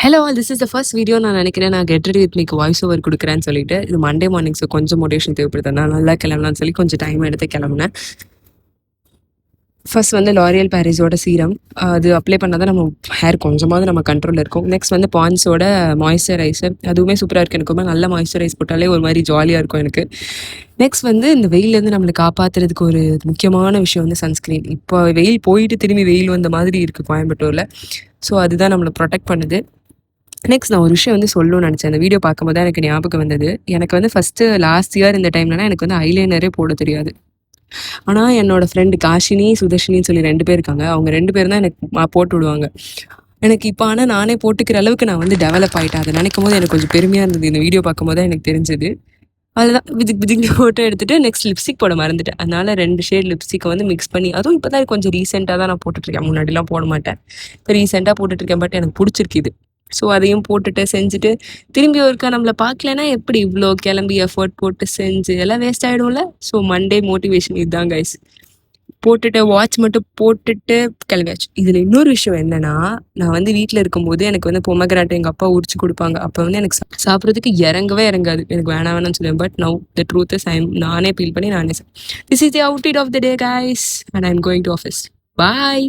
Hello this is the first video. நான் நினைக்கிறேன் நான் கெட் ரெடி வித் மீக்கு வாய்ஸ் ஓவர் கொடுக்குறேன்னு சொல்லிட்டு. இது மண்டே மார்னிங், ஸோ கொஞ்சம் மோட்டிவேஷன் தேவைப்படுது. நான் நல்லா கிளம்பலாம்னு சொல்லி கொஞ்சம் டைம் எடுத்து கிளம்புனேன். ஃபர்ஸ்ட் வந்து லாரியல் பாரிஸோட சீரம், அது அப்ளை பண்ணால் தான் நம்ம ஹேர் கொஞ்சமாவது நம்ம கண்ட்ரோலில் இருக்கும். நெக்ஸ்ட் வந்து பான்ஸோட மாய்ஸ்சரைசர், அதுவுமே சூப்பராக இருக்குது. எனக்கு ரொம்ப நல்ல மாய்ஸ்சரைஸ் போட்டாலே ஒரு மாதிரி ஜாலியாக இருக்கும் எனக்கு. நெக்ஸ்ட் வந்து இந்த வெயிலேருந்து நம்மளை காப்பாற்றுறதுக்கு ஒரு முக்கியமான விஷயம் வந்து சன்ஸ்க்ரீன். இப்போ வெயில் போயிட்டு திரும்பி வெயில் வந்த மாதிரி இருக்குது கோயம்புத்தூரில். ஸோ அதுதான் நம்மளை ப்ரொடெக்ட் பண்ணுது. நெக்ஸ்ட் நான் ஒரு விஷயம் வந்து சொல்லணும்னு நினச்சேன். அந்த வீடியோ பார்க்கும்போது தான் எனக்கு ஞாபகம் வந்தது. எனக்கு வந்து ஃபஸ்ட்டு லாஸ்ட் இயர் இந்த டைம்லலாம் எனக்கு வந்து ஐலைனரே போட தெரியாது. ஆனால் என்னோட ஃப்ரெண்டு காஷினி, சுதர்ஷினின்னு சொல்லி 2 பேர் இருக்காங்க. அவங்க 2 பேரும் தான் எனக்கு போட்டு விடுவாங்க. எனக்கு இப்போ ஆனால் நானே போட்டுக்கிற அளவுக்கு நான் வந்து டெவலப் ஆகிட்டேன். அதை நினைக்கும் போது எனக்கு கொஞ்சம் பெருமையாக இருந்தது. இந்த வீடியோ பார்க்கும்போது தான் எனக்கு தெரிஞ்சது. அதுதான் விதிக்கு ஃபோட்டோ எடுத்துகிட்டு நெக்ஸ்ட் லிப்ஸ்டிக் போட மறந்துட்டேன். அதனால் 2 ஷேட் லிப்ஸ்டிக்கை வந்து மிக்ஸ் பண்ணி, அதுவும் இப்போ தான் கொஞ்சம் ரீசெண்டாக தான் நான் போட்டுட்ருக்கேன். முன்னாடிலாம் போட மாட்டேன். இப்போ ரீசெண்டாக போட்டுட்ருக்கேன். பட் எனக்கு பிடிச்சிருக்கு இது. ஸோ அதையும் போட்டுட்டு செஞ்சுட்டு திரும்பி ஒருக்கா நம்மளை பார்க்கலன்னா எப்படி இவ்வளோ கிளம்பி எஃபர்ட் போட்டு செஞ்சு எல்லாம் வேஸ்ட் ஆகிடும்ல. ஸோ மண்டே மோட்டிவேஷன் இதுதான் கைஸ். போட்டுட்டு வாட்ச் மட்டும் போட்டுட்டு கிளம்பியாச்சு. இதில் இன்னொரு விஷயம் என்னன்னா, நான் வந்து வீட்டில் இருக்கும்போது எனக்கு வந்து பொமக்ரானேட் எங்கள் அப்பா உரிச்சு கொடுப்பாங்க. அப்போ வந்து எனக்கு சாப்பிட்றதுக்கு இறங்கவே இறங்காது. எனக்கு வேணாம்னு சொல்லுவேன். But now the truth is நானே ஃபீல் பண்ணி நானே this is the outfit of the day guys and I am going to office. Bye.